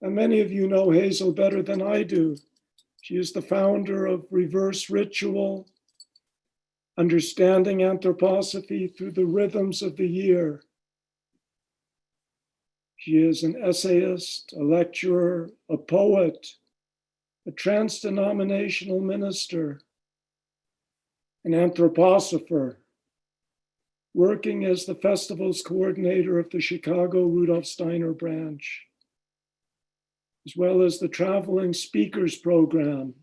And many of you know Hazel better than I do. She is the founder of Reverse Ritual, understanding anthroposophy through the rhythms of the year. She is an essayist, a lecturer, a poet, a trans-denominational minister, an anthroposopher, working as the festival's coordinator of the Chicago Rudolf Steiner branch, as well as the traveling speakers program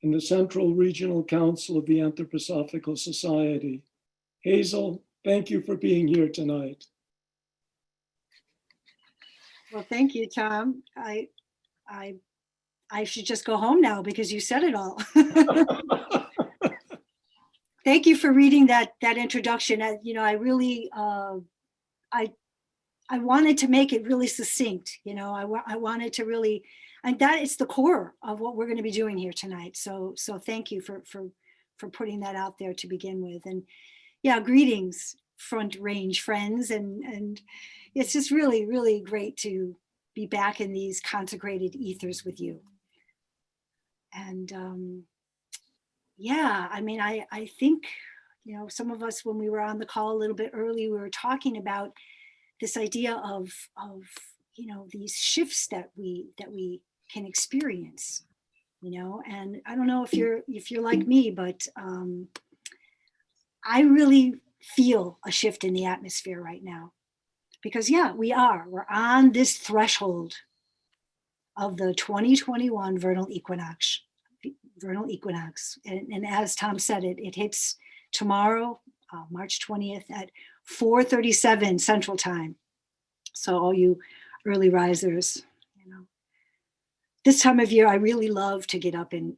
and the Central Regional Council of the Anthroposophical Society. Hazel, thank you for being here tonight. Well, thank you, Tom. I should just go home now because you said it all. Thank you for reading that introduction. I really, I wanted to make it really succinct. I wanted to really, and that is the core of what we're going to be doing here tonight. So thank you for putting that out there to begin with. And yeah, greetings, Front Range friends, and it's just really, really great to be back in these consecrated ethers with you. And yeah, I mean, I think, some of us, when we were on the call a little bit early, we were talking about this idea of these shifts that we can experience, and I don't know if you're like me, but I really feel a shift in the atmosphere right now, because yeah, we're on this threshold of the 2021 Vernal Equinox. And as Tom said, it hits tomorrow, March 20th at 4:37 Central Time. So all you early risers, this time of year, I really love to get up and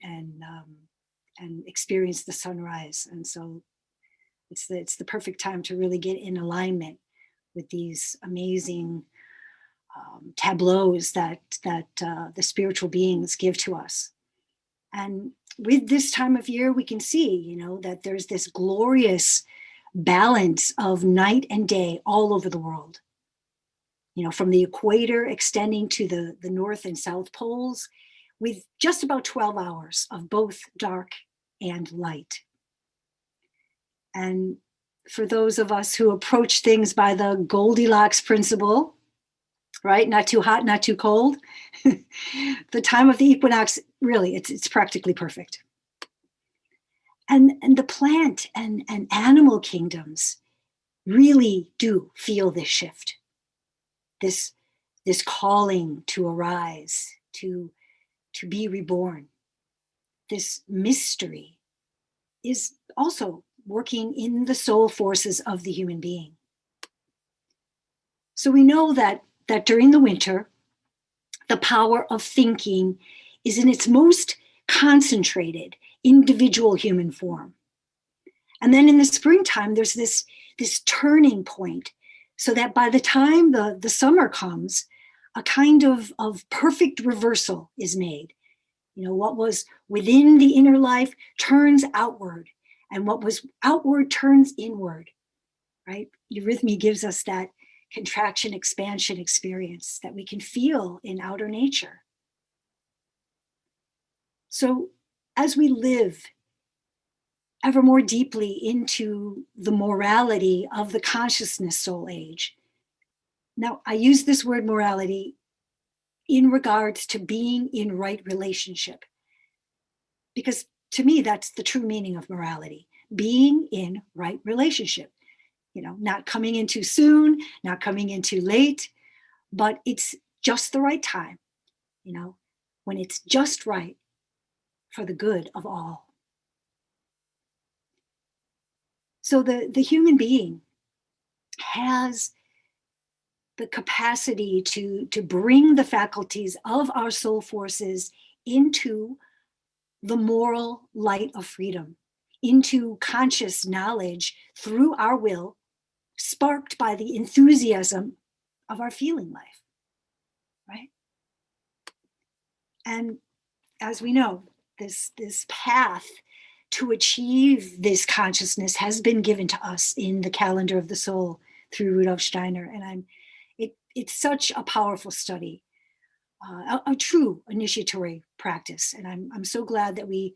experience the sunrise. And so it's the perfect time to really get in alignment with these amazing tableaus that the spiritual beings give to us. And with this time of year, we can see, that there's this glorious balance of night and day all over the world. From the equator extending to the north and south poles, with just about 12 hours of both dark and light. And for those of us who approach things by the Goldilocks principle, right? Not too hot, not too cold. The time of the equinox, really, it's practically perfect. And the plant and animal kingdoms really do feel this shift, this calling to arise, to be reborn. This mystery is also working in the soul forces of the human being. So we know that during the winter, the power of thinking is in its most concentrated individual human form. And then in the springtime, there's this turning point, so that by the time the summer comes, a kind of perfect reversal is made. What was within the inner life turns outward, and what was outward turns inward, right? Eurythmy gives us that contraction, expansion experience that we can feel in outer nature. So as we live ever more deeply into the morality of the consciousness soul age. Now, I use this word morality in regards to being in right relationship, because to me, that's the true meaning of morality, being in right relationship. Not coming in too soon, not coming in too late, but it's just the right time, when it's just right for the good of all. So the human being has the capacity to bring the faculties of our soul forces into the moral light of freedom, into conscious knowledge through our will, sparked by the enthusiasm of our feeling life, right? And as we know, this path to achieve this consciousness has been given to us in the calendar of the soul through Rudolf Steiner. And it's such a powerful study, a true initiatory practice. And I'm so glad that we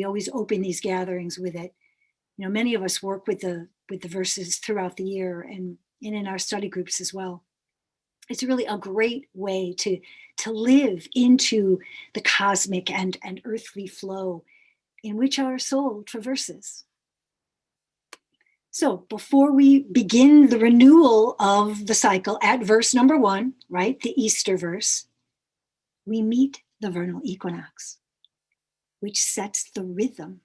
always open these gatherings with it. You know, many of us work with the verses throughout the year and in our study groups as well. It's really a great way to live into the cosmic and earthly flow in which our soul traverses. So before we begin the renewal of the cycle at verse number 1, right, the Easter verse, we meet the vernal equinox, which sets the rhythm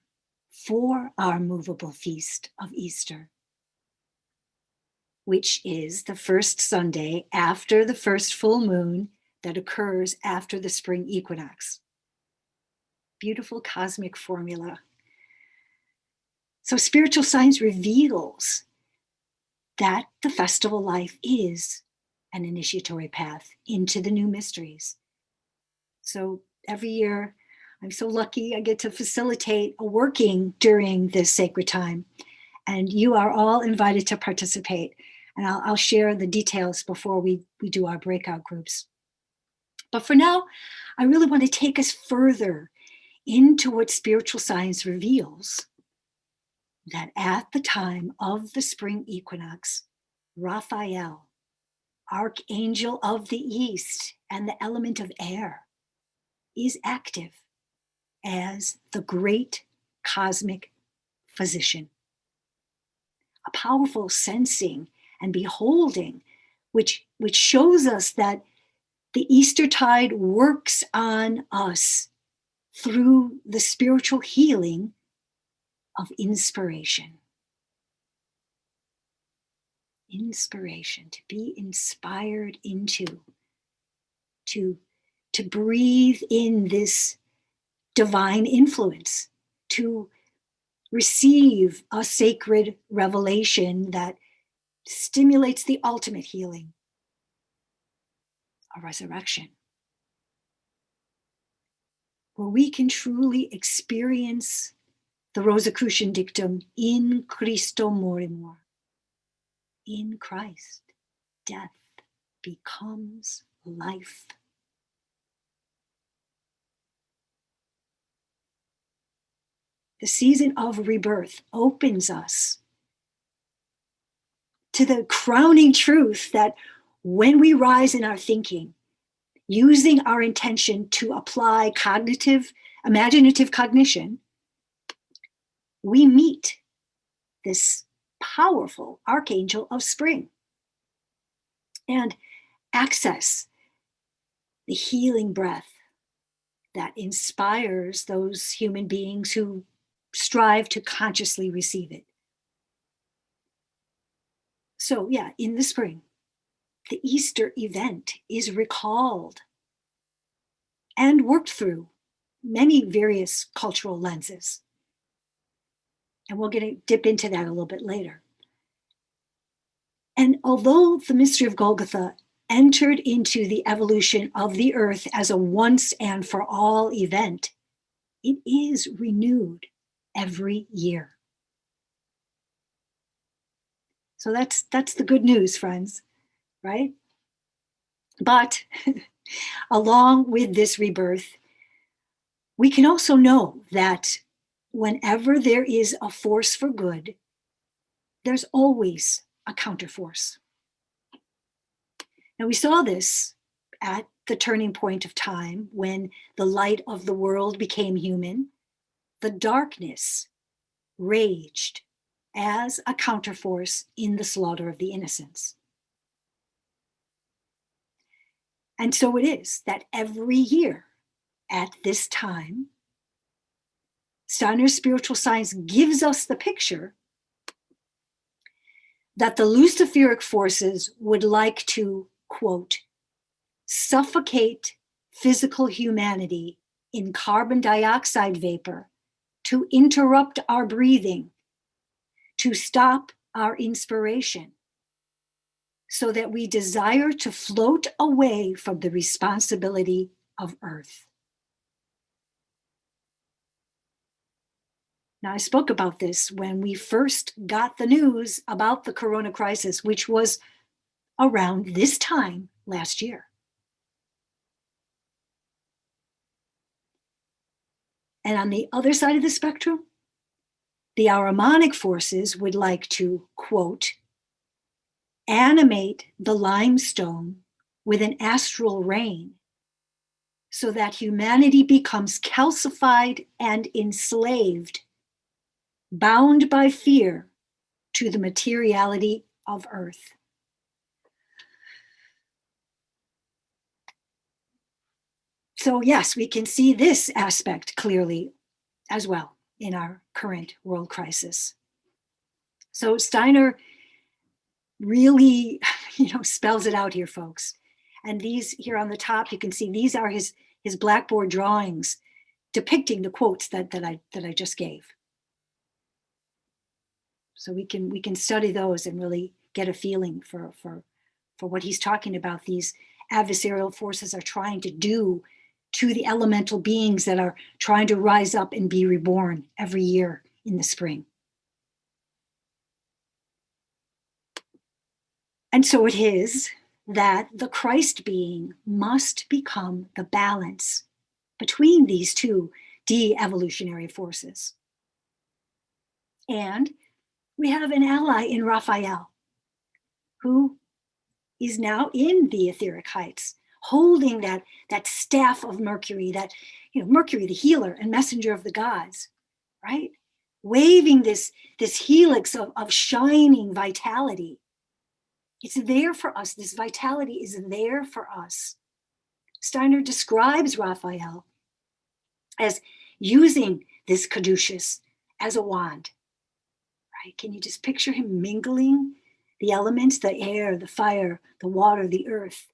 for our movable feast of Easter, which is the first Sunday after the first full moon that occurs after the spring equinox. Beautiful cosmic formula. So spiritual science reveals that the festival life is an initiatory path into the new mysteries. So every year, I'm so lucky I get to facilitate a working during this sacred time. And you are all invited to participate. And I'll share the details before we do our breakout groups. But for now, I really want to take us further into what spiritual science reveals, that at the time of the spring equinox, Raphael, Archangel of the East and the element of air, is active as the great cosmic physician. A powerful sensing and beholding, which shows us that the Eastertide works on us through the spiritual healing of inspiration. Inspiration, to be inspired into, to breathe in this divine influence, to receive a sacred revelation that stimulates the ultimate healing, a resurrection, where we can truly experience the Rosicrucian dictum, in Christo morimur. In Christ, death becomes life. The season of rebirth opens us to the crowning truth that when we rise in our thinking, using our intention to apply imaginative cognition, we meet this powerful archangel of spring and access the healing breath that inspires those human beings who strive to consciously receive it. So yeah, in the spring, the Easter event is recalled and worked through many various cultural lenses. And we're going to dip into that a little bit later. And although the mystery of Golgotha entered into the evolution of the earth as a once and for all event, it is renewed every year. So that's the good news, friends, right? But along with this rebirth, we can also know that whenever there is a force for good, there's always a counterforce. Now we saw this at the turning point of time when the light of the world became human. The darkness raged as a counterforce in the slaughter of the innocents. And so it is that every year at this time, Steiner's spiritual science gives us the picture that the Luciferic forces would like to, quote, suffocate physical humanity in carbon dioxide vapor, to interrupt our breathing, to stop our inspiration, so that we desire to float away from the responsibility of Earth. Now, I spoke about this when we first got the news about the corona crisis, which was around this time last year. And on the other side of the spectrum, the Ahrimanic forces would like to, quote, animate the limestone with an astral rain so that humanity becomes calcified and enslaved, bound by fear to the materiality of earth. So yes, we can see this aspect clearly as well in our current world crisis. So Steiner really, spells it out here, folks. And these here on the top, you can see these are his blackboard drawings depicting the quotes that I just gave. So we can study those and really get a feeling for what he's talking about. These adversarial forces are trying to do to the elemental beings that are trying to rise up and be reborn every year in the spring. And so it is that the Christ being must become the balance between these two de-evolutionary forces. And we have an ally in Raphael, who is now in the etheric heights, holding that staff of Mercury, Mercury, the healer and messenger of the gods, right? Waving this helix of shining vitality. It's there for us. This vitality is there for us. Steiner describes Raphael as using this caduceus as a wand, right? Can you just picture him mingling the elements, the air, the fire, the water, the earth,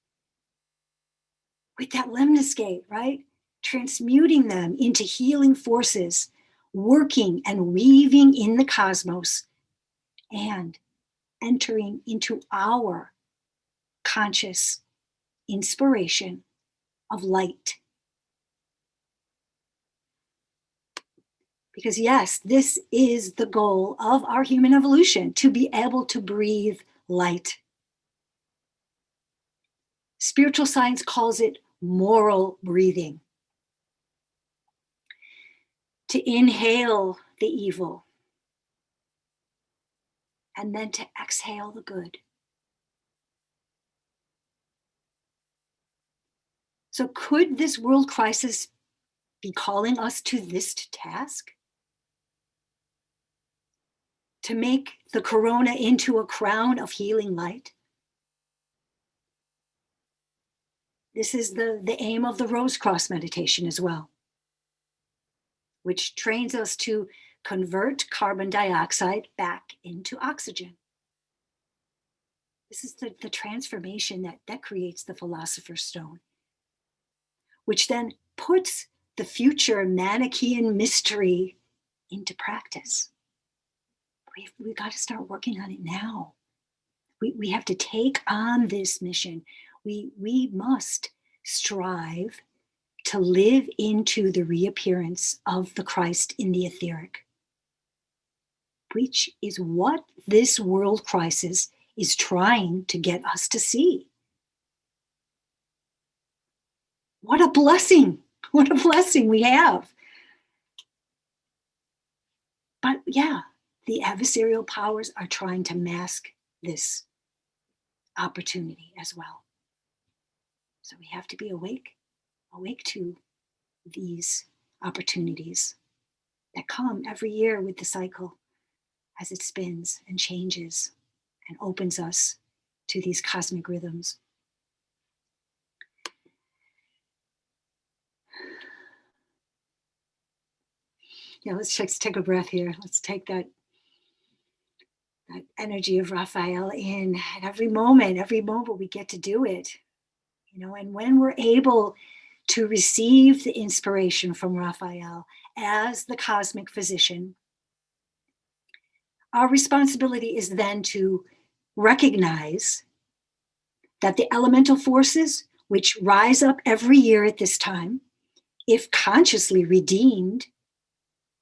with that lemniscate, right? Transmuting them into healing forces, working and weaving in the cosmos, and entering into our conscious inspiration of light. Because yes, this is the goal of our human evolution, to be able to breathe light. Spiritual science calls it moral breathing. To inhale the evil and then to exhale the good. So could this world crisis be calling us to this task? To make the corona into a crown of healing light? This is the aim of the Rose Cross meditation as well, which trains us to convert carbon dioxide back into oxygen. This is the transformation that creates the Philosopher's Stone, which then puts the future Manichaean mystery into practice. We've got to start working on it now. We have to take on this mission. We must strive to live into the reappearance of the Christ in the etheric, which is what this world crisis is trying to get us to see. What a blessing. What a blessing we have. But yeah, the adversarial powers are trying to mask this opportunity as well. So we have to be awake to these opportunities that come every year with the cycle as it spins and changes and opens us to these cosmic rhythms. Yeah, let's take a breath here. Let's take that energy of Raphael in. At every moment we get to do it. And when we're able to receive the inspiration from Raphael as the cosmic physician, our responsibility is then to recognize that the elemental forces which rise up every year at this time, if consciously redeemed,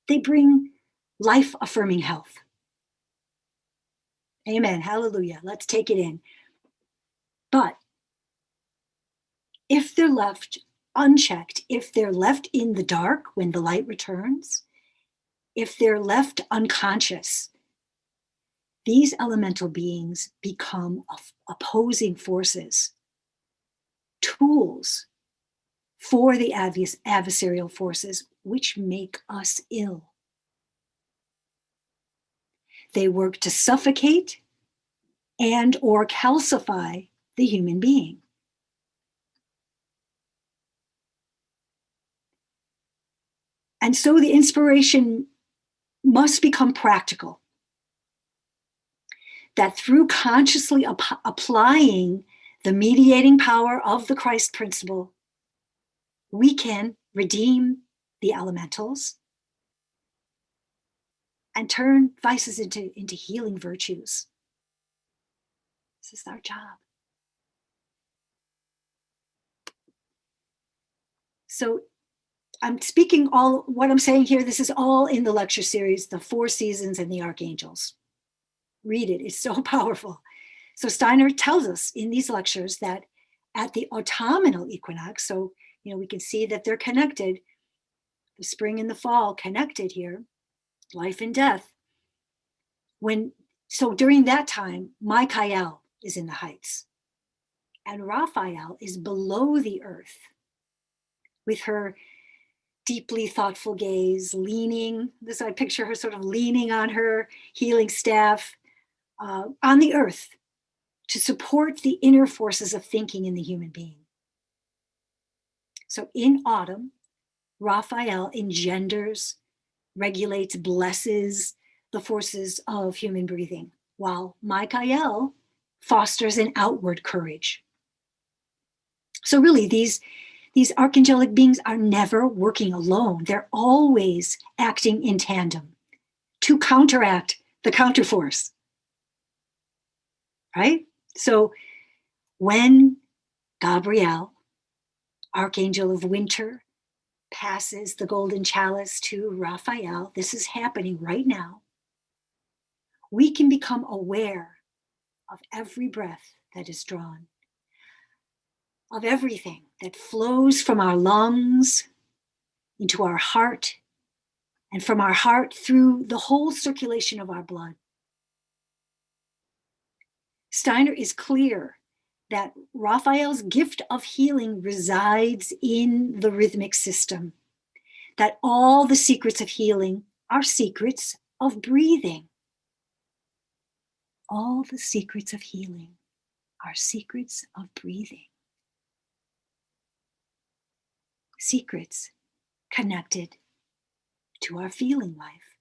they bring life-affirming health. Amen. Hallelujah. Let's take it in. But if they're left unchecked, if they're left in the dark when the light returns, if they're left unconscious, these elemental beings become opposing forces, tools for the adversarial forces, which make us ill. They work to suffocate and or calcify the human being. And so the inspiration must become practical. That through consciously applying the mediating power of the Christ principle, we can redeem the elementals and turn vices into healing virtues. This is our job. So I'm speaking all, what I'm saying here, this is all in the lecture series, The Four Seasons and the Archangels. Read it, it's so powerful. So Steiner tells us in these lectures that at the autumnal equinox, so we can see that they're connected, the spring and the fall connected here, life and death. So during that time, Michael is in the heights and Raphael is below the earth with her deeply thoughtful gaze, leaning, I picture her sort of leaning on her healing staff on the earth to support the inner forces of thinking in the human being. So in autumn, Raphael engenders, regulates, blesses the forces of human breathing, while Michael fosters an outward courage. So really, these archangelic beings are never working alone. They're always acting in tandem to counteract the counterforce, right? So when Gabriel, Archangel of Winter, passes the golden chalice to Raphael, this is happening right now, we can become aware of every breath that is drawn, of everything that flows from our lungs into our heart, and from our heart through the whole circulation of our blood. Steiner is clear that Raphael's gift of healing resides in the rhythmic system, that all the secrets of healing are secrets of breathing. All the secrets of healing are secrets of breathing. Secrets connected to our feeling life,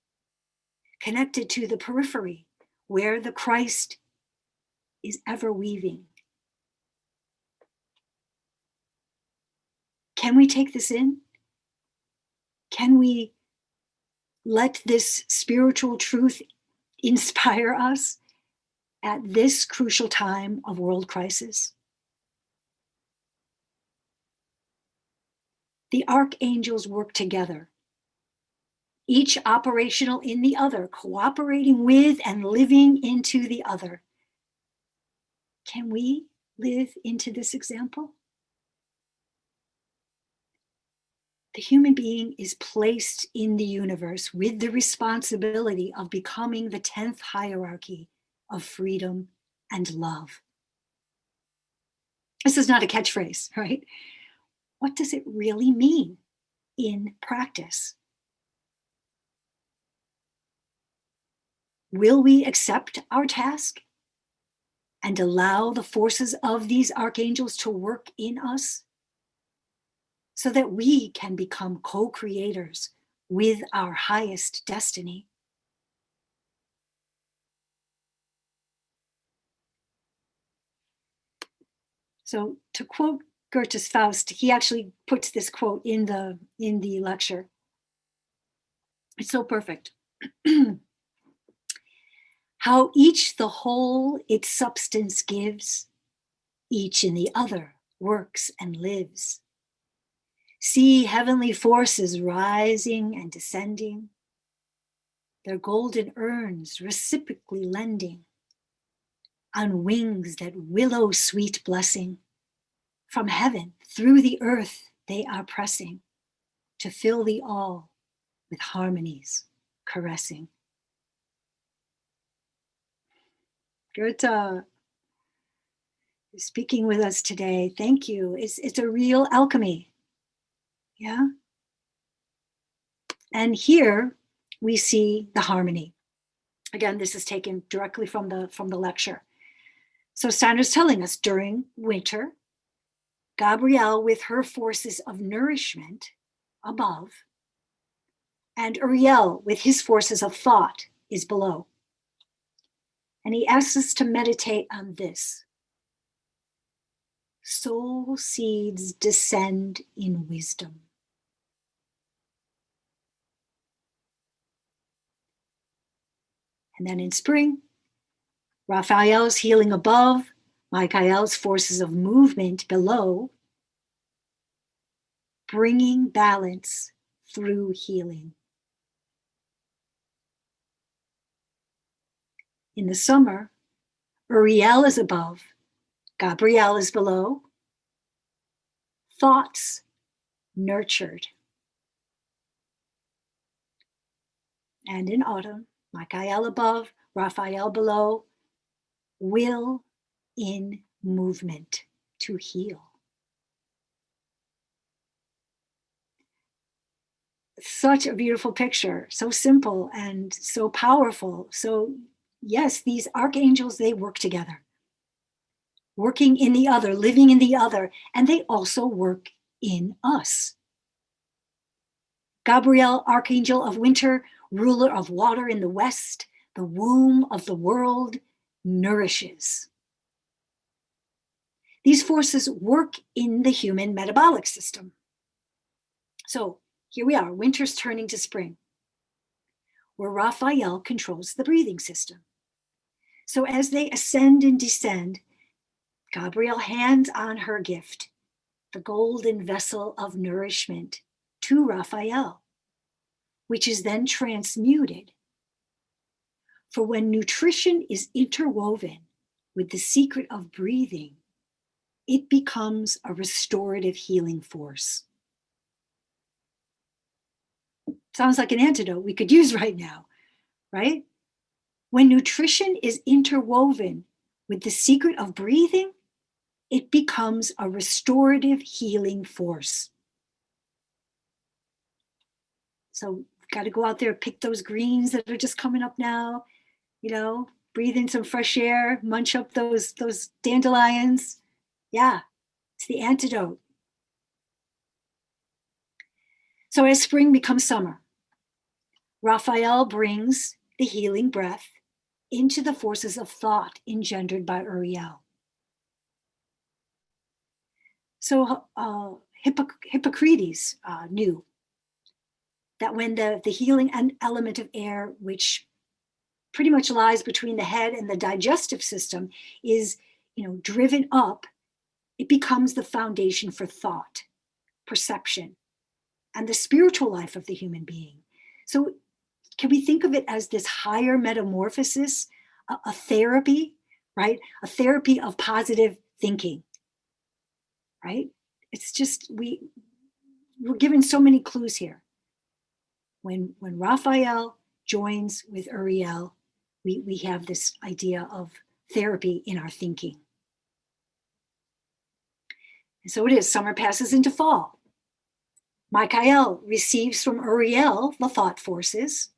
connected to the periphery where the Christ is ever weaving. Can we take this in? Can we let this spiritual truth inspire us at this crucial time of world crisis? The archangels work together, each operational in the other, cooperating with and living into the other. Can we live into this example? The human being is placed in the universe with the responsibility of becoming the 10th hierarchy of freedom and love. This is not a catchphrase, right? What does it really mean in practice? Will we accept our task and allow the forces of these archangels to work in us so that we can become co-creators with our highest destiny? So to quote Goethe's Faust, he actually puts this quote in the lecture. It's so perfect. How each the whole its substance gives, each in the other works and lives. See heavenly forces rising and descending, their golden urns reciprocally lending, on wings that willow sweet blessing, From heaven, through the earth, they are pressing to fill the all with harmonies caressing. Goethe, speaking with us today. Thank you. It's a real alchemy. Yeah. And here we see the harmony. Again, this is taken directly from the lecture. So Steiner's telling us during winter, Gabrielle with her forces of nourishment above, and Uriel with his forces of thought is below. And he asks us to meditate on this. Soul seeds descend in wisdom. And then in spring, Raphael's healing above, Michael's forces of movement below, bringing balance through healing. In the summer, Uriel is above, Gabrielle is below, thoughts nurtured. And in autumn, Michael above, Raphael below, will in movement to heal. Such a beautiful picture, so simple and so powerful. So yes, these archangels, they work together, working in the other, living in the other, and they also work in us. Gabriel, archangel of winter, ruler of water in the west, the womb of the world, nourishes. These forces work in the human metabolic system. So here we are, winter's turning to spring, where Raphael controls the breathing system. So as they ascend and descend, Gabrielle hands on her gift, the golden vessel of nourishment, to Raphael, which is then transmuted. For when nutrition is interwoven with the secret of breathing, it becomes a restorative healing force. Sounds like an antidote we could use right now, right? When nutrition is interwoven with the secret of breathing, it becomes a restorative healing force. So got to go out there, pick those greens that are just coming up now, breathe in some fresh air, munch up those dandelions. Yeah, it's the antidote. So as spring becomes summer, Raphael brings the healing breath into the forces of thought engendered by Uriel. So Hippocrates knew that when the healing element of air, which pretty much lies between the head and the digestive system, is driven up, it becomes the foundation for thought, perception, and the spiritual life of the human being. So can we think of it as this higher metamorphosis, a therapy, right? A therapy of positive thinking, right? It's just, we're given so many clues here. When Raphael joins with Uriel, we have this idea of therapy in our thinking. And so it is, summer passes into fall. Michael receives from Uriel the thought forces,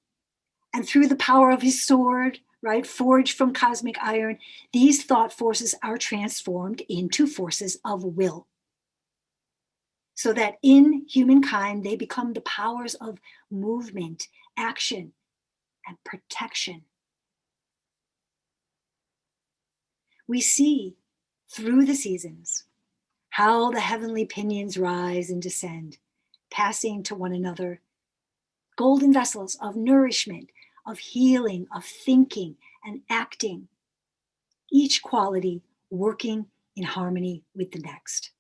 and through the power of his sword, right, forged from cosmic iron, these thought forces are transformed into forces of will. So that in humankind, they become the powers of movement, action, and protection. We see through the seasons how the heavenly pinions rise and descend, passing to one another, golden vessels of nourishment, of healing, of thinking and acting, each quality working in harmony with the next.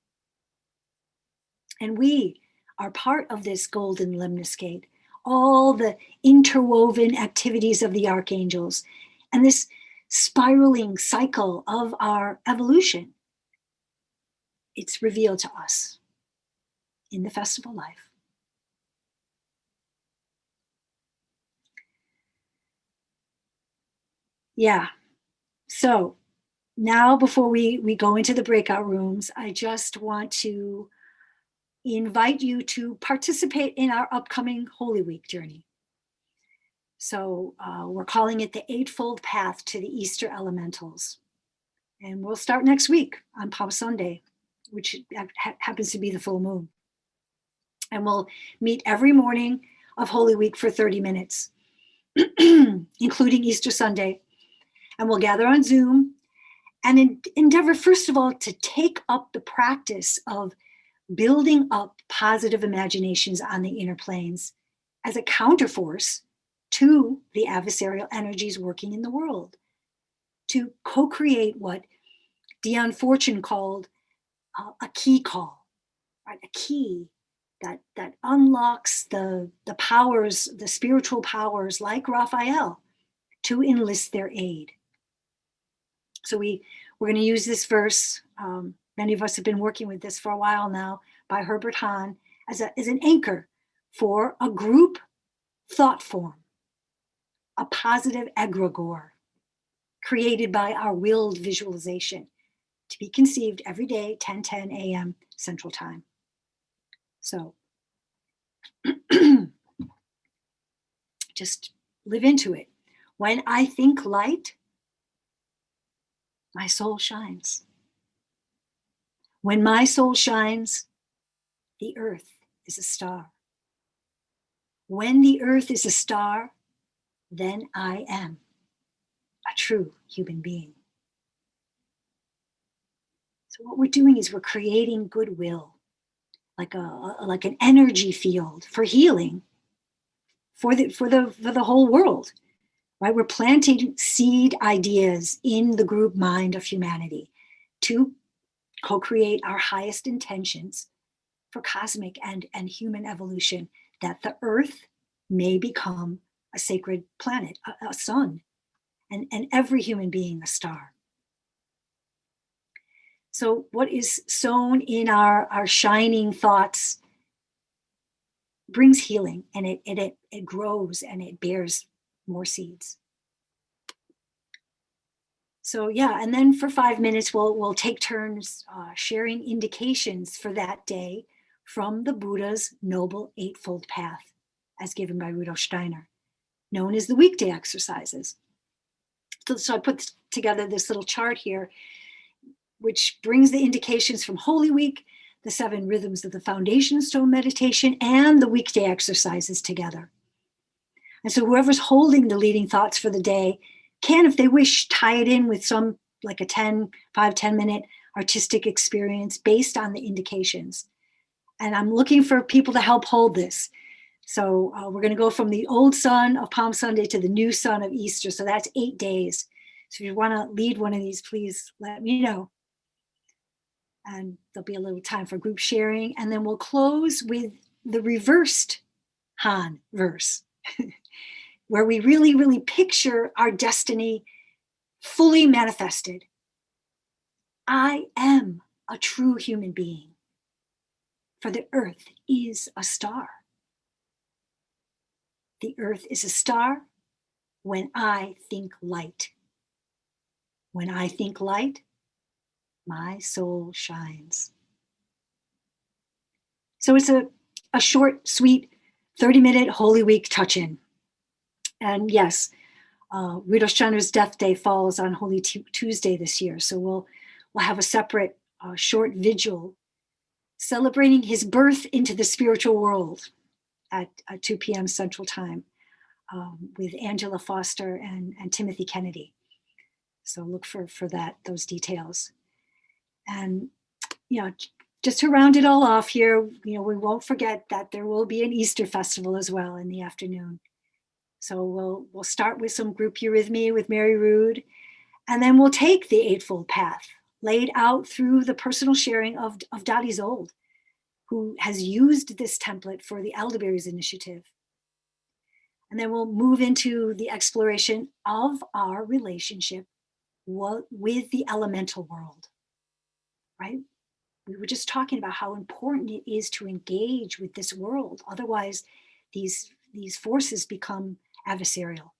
And we are part of this golden lemniscate, all the interwoven activities of the archangels, and this spiraling cycle of our evolution. it's revealed to us in the festival life. Yeah. So now before we go into the breakout rooms, I just want to invite you to participate in our upcoming Holy Week journey. So we're calling it the Eightfold Path to the Easter Elementals. And we'll start next week on Palm Sunday, which happens to be the full moon. And we'll meet every morning of Holy Week for 30 minutes, including Easter Sunday. And we'll gather on Zoom and endeavor, first of all, to take up the practice of building up positive imaginations on the inner planes as a counterforce to the adversarial energies working in the world, to co-create what Dion Fortune called a key call, right? A key that unlocks the powers, the spiritual powers like Raphael, to enlist their aid. So we're going to use this verse. Many of us have been working with this for a while now, by Herbert Hahn, as an anchor for a group thought form, a positive egregore created by our willed visualization, to be conceived every day, 10:10 a.m. Central Time. So just live into it. When I think light, my soul shines. When my soul shines, the earth is a star. When the earth is a star, then I am a true human being. So what we're doing is we're creating goodwill, like an energy field for healing for the whole world, right? We're planting seed ideas in the group mind of humanity to co-create our highest intentions for cosmic and human evolution, that the earth may become a sacred planet, a sun, and every human being a star. So what is sown in our shining thoughts brings healing, and it grows and it bears more seeds. So yeah, and then for 5 minutes, we'll take turns sharing indications for that day from the Buddha's Noble Eightfold Path, as given by Rudolf Steiner, known as the weekday exercises. So I put together this little chart here, which brings the indications from Holy Week, the 7 rhythms of the Foundation Stone meditation, and the weekday exercises together. And so whoever's holding the leading thoughts for the day can, if they wish, tie it in with some, like a 10 minute artistic experience based on the indications. And I'm looking for people to help hold this. So we're going to go from the old sun of Palm Sunday to the new sun of Easter. So that's 8 days. So if you want to lead one of these, please let me know. And there'll be a little time for group sharing. And then we'll close with the reversed Han verse, where we really, really picture our destiny fully manifested. I am a true human being, for the earth is a star. The earth is a star when I think light. When I think light, my soul shines. So it's a short, sweet, 30-minute Holy Week touch-in. And yes, Rudolf Steiner's death day falls on Holy Tuesday this year. So we'll have a separate short vigil celebrating his birth into the spiritual world at 2 p.m. Central Time with Angela Foster and Timothy Kennedy. So look for those details. And, just to round it all off here, we won't forget that there will be an Easter festival as well in the afternoon. So we'll start with some group eurythmy with Mary Rood, and then we'll take the Eightfold Path laid out through the personal sharing of Dottie Zold, who has used this template for the Elderberries Initiative. And then we'll move into the exploration of our relationship with the elemental world, right? we were just talking about how important it is to engage with this world. Otherwise, these forces become adversarial.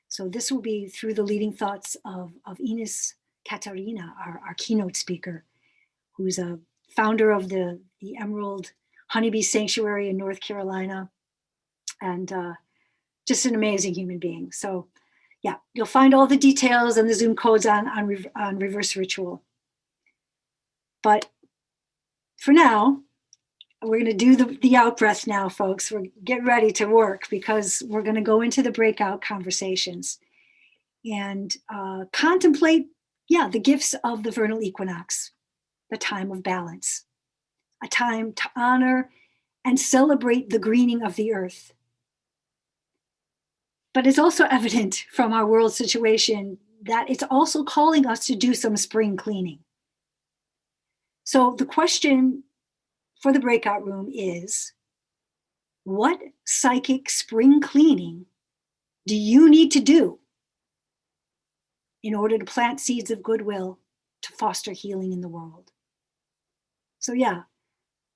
So this will be through the leading thoughts of Ines Katarina, our keynote speaker, who's a founder of the Emerald Honeybee Sanctuary in North Carolina, and just an amazing human being. So yeah, you'll find all the details and the Zoom codes on Reverse Ritual. But for now, we're going to do the out breath now, folks. We're get ready to work, because we're going to go into the breakout conversations and contemplate, the gifts of the vernal equinox, the time of balance, a time to honor and celebrate the greening of the earth. But it's also evident from our world situation that it's also calling us to do some spring cleaning. So the question for the breakout room is, what psychic spring cleaning do you need to do in order to plant seeds of goodwill to foster healing in the world? So yeah,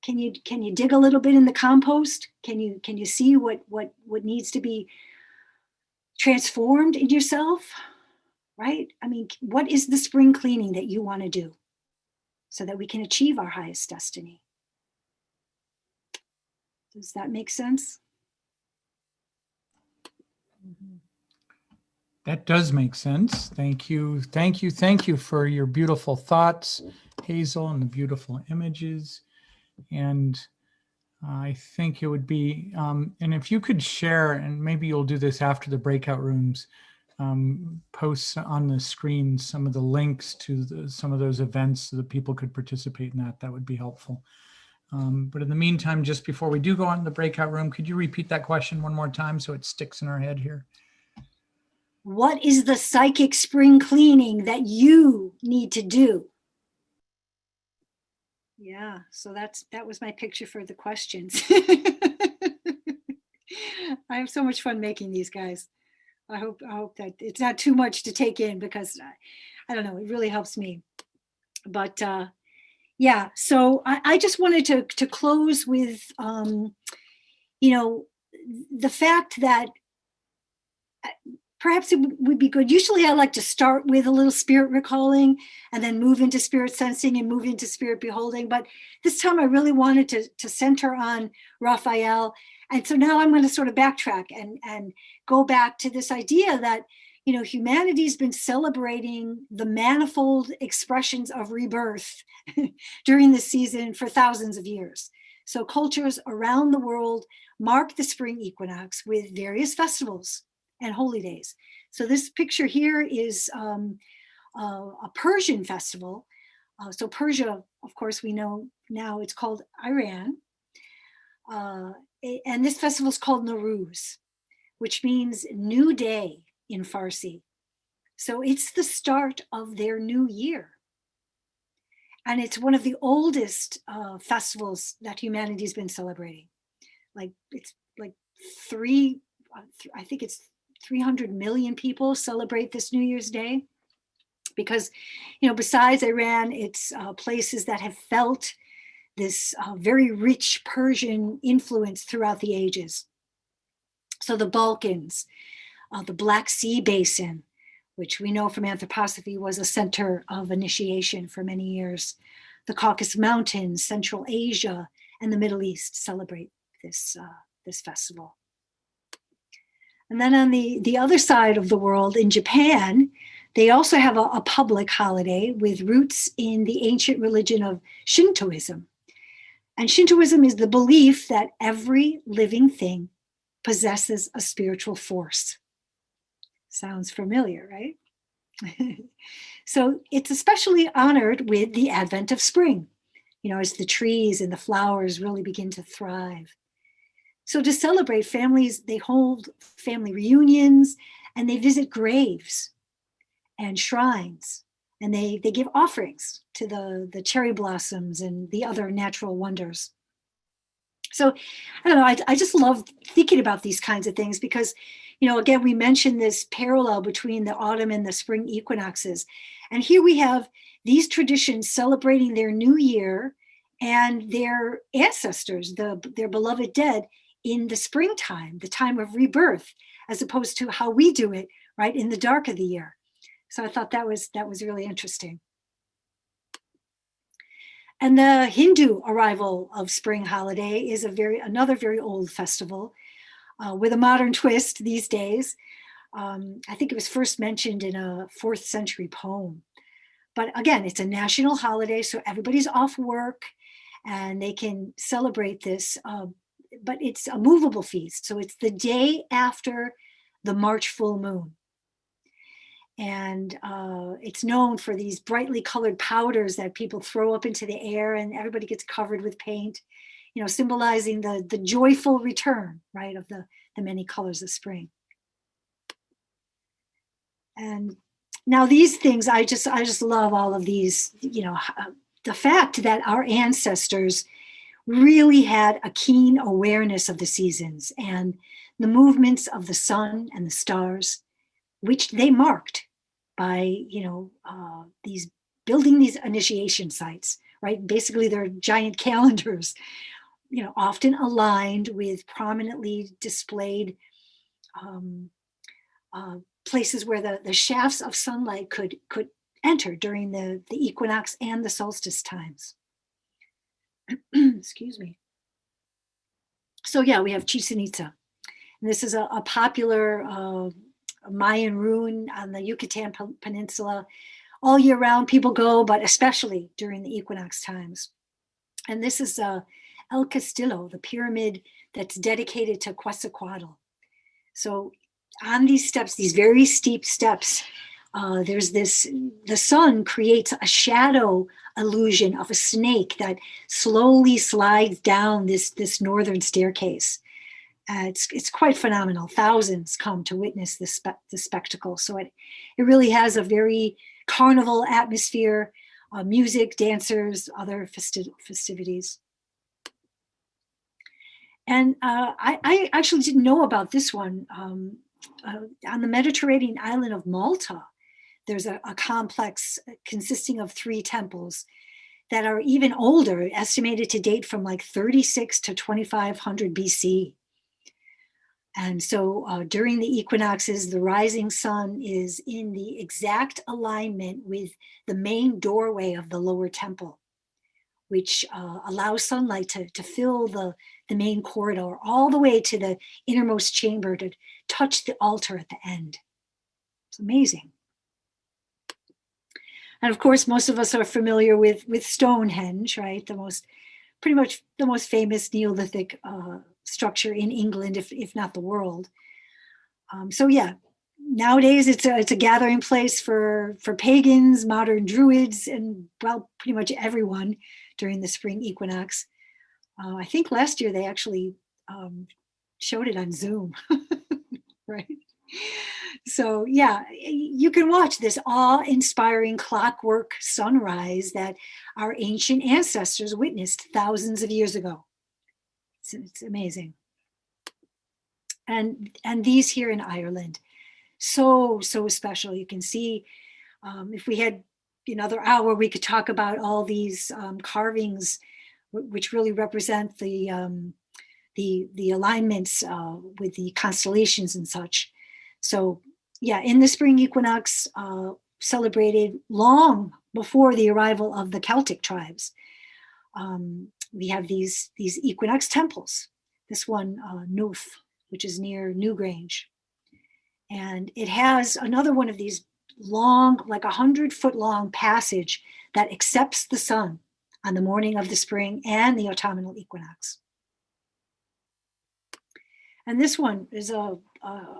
can you dig a little bit in the compost? Can you see what needs to be transformed in yourself, right? I mean, what is the spring cleaning that you want to do so that we can achieve our highest destiny? Does that make sense? That does make sense. Thank you. Thank you. Thank you for your beautiful thoughts, Hazel, and the beautiful images. And I think it would be, and if you could share, and maybe you'll do this after the breakout rooms, post on the screen some of the links to some of those events so that people could participate in that. That would be helpful. But in the meantime, just before we do go on to the breakout room, could you repeat that question one more time so it sticks in our head here? What is the psychic spring cleaning that you need to do? Yeah, so that was my picture for the questions. I have so much fun making these, guys. I hope that it's not too much to take in, because I don't know, it really helps me. But yeah, so I just wanted to close with the fact that perhaps it would be good. Usually I like to start with a little spirit recalling and then move into spirit sensing and move into spirit beholding. But this time I really wanted to center on Raphael. And so now I'm going to sort of backtrack and go back to this idea that, humanity's been celebrating the manifold expressions of rebirth during this season for thousands of years. So cultures around the world mark the spring equinox with various festivals and holy days. So this picture here is a Persian festival. So Persia, of course, we know now it's called Iran. And this festival is called Nowruz, which means new day in Farsi. So it's the start of their new year. And it's one of the oldest festivals that humanity's been celebrating. It's like I think it's 300 million people celebrate this New Year's Day, because, besides Iran, it's places that have felt this very rich Persian influence throughout the ages. So the Balkans, the Black Sea Basin, which we know from anthroposophy was a center of initiation for many years. The Caucasus Mountains, Central Asia, and the Middle East celebrate this festival. And then on the other side of the world, in Japan, they also have a public holiday with roots in the ancient religion of Shintoism. And Shintoism is the belief that every living thing possesses a spiritual force. Sounds familiar, right? So it's especially honored with the advent of spring, as the trees and the flowers really begin to thrive. So to celebrate, families, they hold family reunions and they visit graves and shrines, and they give offerings to the cherry blossoms and the other natural wonders. So I don't know, I just love thinking about these kinds of things because, again, we mentioned this parallel between the autumn and the spring equinoxes. And here we have these traditions celebrating their new year and their ancestors, their beloved dead, in the springtime, the time of rebirth, as opposed to how we do it, right, in the dark of the year. So I thought that was really interesting. And the Hindu arrival of spring holiday is another very old festival with a modern twist these days. I think it was first mentioned in a 4th century poem. But again, it's a national holiday, so everybody's off work and they can celebrate this. But it's a movable feast, so it's the day after the March full moon. And it's known for these brightly colored powders that people throw up into the air, and everybody gets covered with paint, you know, symbolizing the joyful return, right, of the many colors of spring. And now these things, I just love all of these, you know, the fact that our ancestors really had a keen awareness of the seasons and the movements of the sun and the stars, which they marked by, you know, building these initiation sites, right? Basically, they're giant calendars, you know, often aligned with prominently displayed places where the shafts of sunlight could enter during the equinox and the solstice times. Excuse me. So yeah, we have Chichen Itza. And this is a popular Mayan ruin on the Yucatan Peninsula. All year round, people go, but especially during the equinox times. And this is El Castillo, the pyramid that's dedicated to Quetzalcoatl. So on these steps, these very steep steps, there's the sun creates a shadow illusion of a snake that slowly slides down this northern staircase. It's quite phenomenal. Thousands come to witness this spectacle. So it really has a very carnival atmosphere, music, dancers, other festivities. And I actually didn't know about this one. On the Mediterranean island of Malta, there's a complex consisting of 3 temples that are even older, estimated to date from like 36 to 2500 BC. And so during the equinoxes, the rising sun is in the exact alignment with the main doorway of the lower temple, which allows sunlight to fill the main corridor all the way to the innermost chamber to touch the altar at the end. It's amazing. And of course, most of us are familiar with Stonehenge, right? Pretty much the most famous Neolithic structure in England, if not the world. So yeah, nowadays it's a gathering place for pagans, modern druids, and well, pretty much everyone during the spring equinox. I think last year they actually showed it on Zoom, right? So yeah, you can watch this awe-inspiring clockwork sunrise that our ancient ancestors witnessed thousands of years ago. It's amazing. And these here in Ireland, so special. You can see, if we had another hour, we could talk about all these carvings, which really represent the alignments with the constellations and such. So yeah, in the spring equinox, celebrated long before the arrival of the Celtic tribes. We have these Equinox Temples. This one, Nuth, which is near Newgrange. And it has another one of these long, like 100-foot long passage that accepts the sun on the morning of the spring and the autumnal equinox. And this one is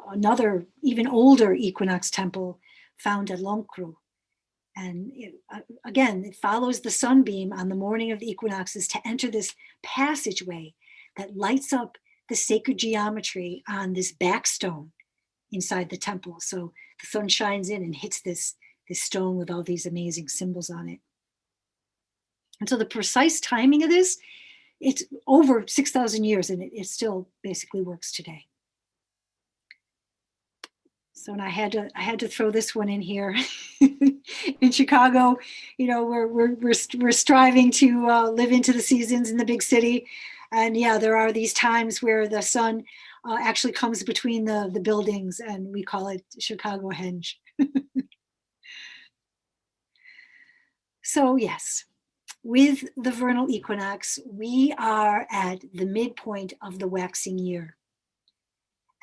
another even older Equinox temple found at Loncru. And again, it follows the sunbeam on the morning of the equinoxes to enter this passageway that lights up the sacred geometry on this backstone inside the temple. So the sun shines in and hits this stone with all these amazing symbols on it. And so the precise timing of this, it's over 6,000 years and it still basically works today. So, and I had to throw this one in here. In Chicago, you know, we're striving to live into the seasons in the big city, and yeah, there are these times where the sun actually comes between the buildings, and we call it Chicago Henge. So yes, with the vernal equinox, we are at the midpoint of the waxing year.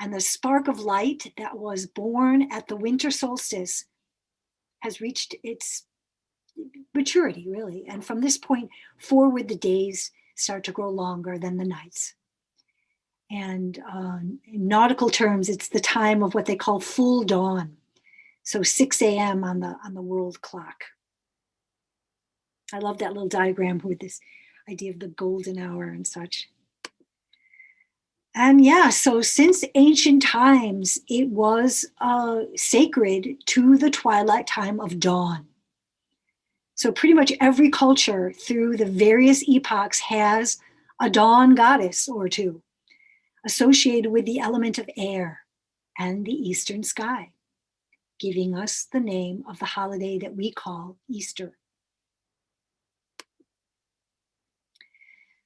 And the spark of light that was born at the winter solstice has reached its maturity, really. And from this point forward, the days start to grow longer than the nights. And in nautical terms, it's the time of what they call full dawn. So 6 a.m. on the world clock. I love that little diagram with this idea of the golden hour and such. And yeah, so since ancient times, it was sacred to the twilight time of dawn. So pretty much every culture through the various epochs has a dawn goddess or two associated with the element of air and the eastern sky, giving us the name of the holiday that we call Easter.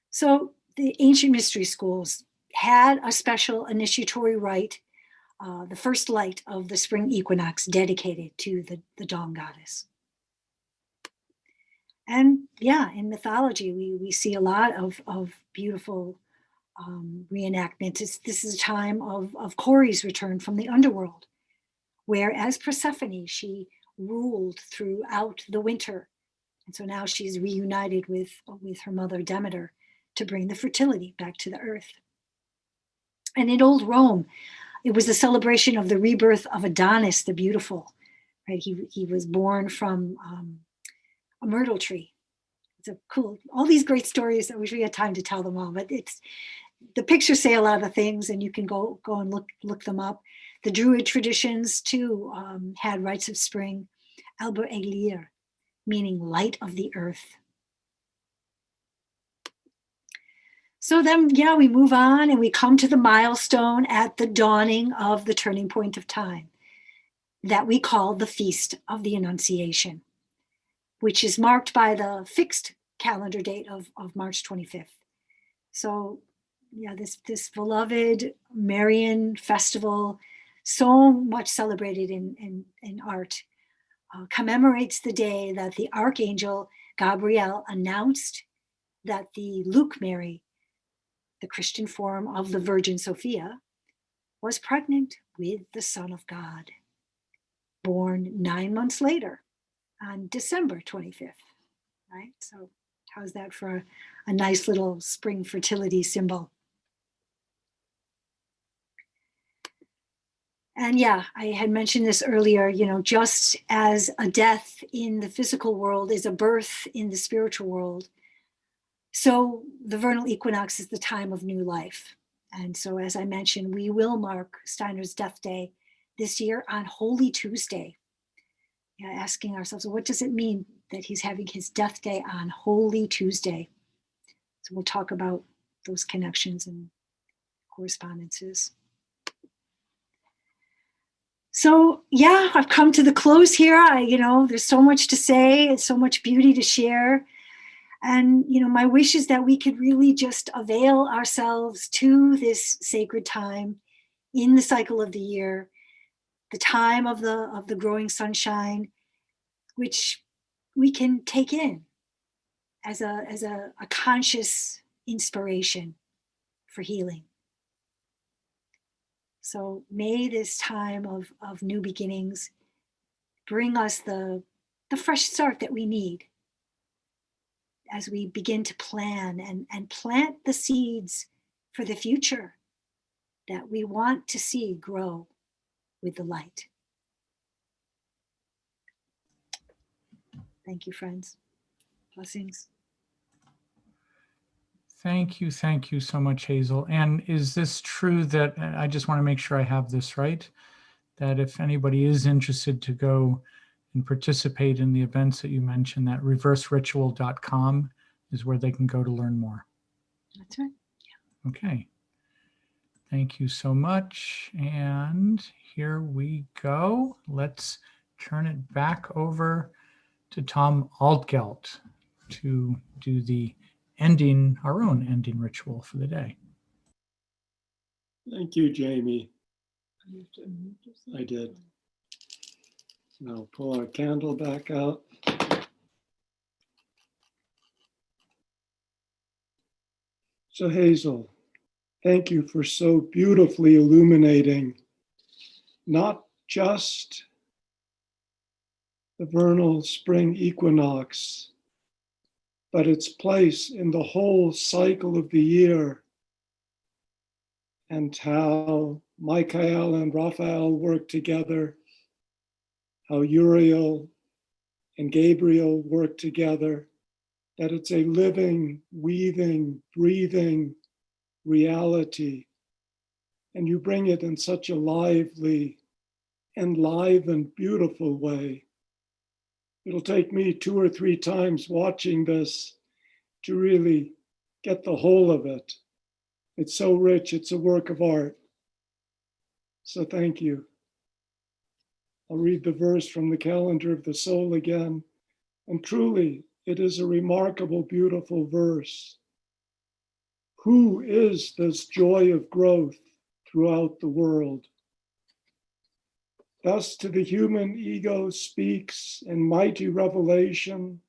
So the ancient mystery schools had a special initiatory rite, the first light of the spring equinox dedicated to the dawn goddess. And yeah, in mythology, we see a lot of beautiful reenactments. This is a time of Cori's return from the underworld, where as Persephone, she ruled throughout the winter. And so now she's reunited with her mother Demeter to bring the fertility back to the earth. And in old Rome, it was the celebration of the rebirth of Adonis the beautiful, right? He was born from a myrtle tree. It's a cool, all these great stories. I wish we had time to tell them all, but it's, the pictures say a lot of things, and you can go and look them up. The Druid traditions too had rites of spring, Alber Eglir, meaning light of the earth. So then, yeah, we move on and we come to the milestone at the dawning of the turning point of time that we call the Feast of the Annunciation, which is marked by the fixed calendar date of March 25th. So yeah, this beloved Marian festival, so much celebrated in art, commemorates the day that the Archangel Gabriel announced that the Luke Mary, the Christian form of the Virgin Sophia, was pregnant with the Son of God, born 9 months later on December 25th, right? So how's that for a nice little spring fertility symbol? And yeah, I had mentioned this earlier, you know, just as a death in the physical world is a birth in the spiritual world, so the vernal equinox is the time of new life. And so, as I mentioned, we will mark Steiner's death day this year on Holy Tuesday. Yeah, asking ourselves, what does it mean that he's having his death day on Holy Tuesday? So we'll talk about those connections and correspondences. So yeah, I've come to the close here. There's so much to say and so much beauty to share. And, my wish is that we could really just avail ourselves to this sacred time in the cycle of the year, the time of the growing sunshine, which we can take in as a conscious inspiration for healing. So may this time of new beginnings bring us the fresh start that we need as we begin to plan and plant the seeds for the future that we want to see grow with the light. Thank you, friends. Blessings. Thank you so much, Hazel. And is this true that, I just want to make sure I have this right, that if anybody is interested to go and participate in the events that you mentioned, that reverseritual.com is where they can go to learn more? That's right. Okay. Thank you so much. And here we go. Let's turn it back over to Tom Altgelt to do the ending, our own ending ritual for the day. Thank you, Jamie. I did. Now pull our candle back out. So Hazel, thank you for so beautifully illuminating not just the vernal spring equinox, but its place in the whole cycle of the year, and how Michael and Raphael work together, how Uriel and Gabriel work together, that it's a living, weaving, breathing reality. And you bring it in such a lively, enlivened, beautiful way. It'll take me 2 or 3 times watching this to really get the whole of it. It's so rich, it's a work of art. So thank you. I'll read the verse from the calendar of the soul again. And truly, it is a remarkable, beautiful verse. Who is this joy of growth throughout the world? Thus to the human ego speaks in mighty revelation,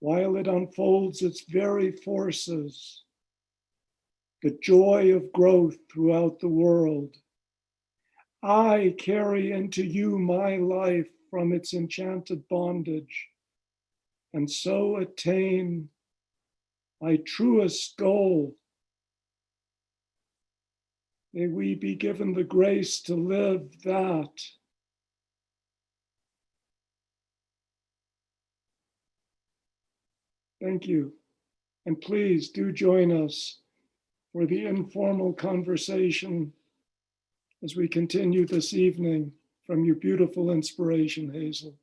while it unfolds its very forces, the joy of growth throughout the world. I carry into you my life from its enchanted bondage, and so attain my truest goal. May we be given the grace to live that. Thank you. And please do join us for the informal conversation as we continue this evening from your beautiful inspiration, Hazel.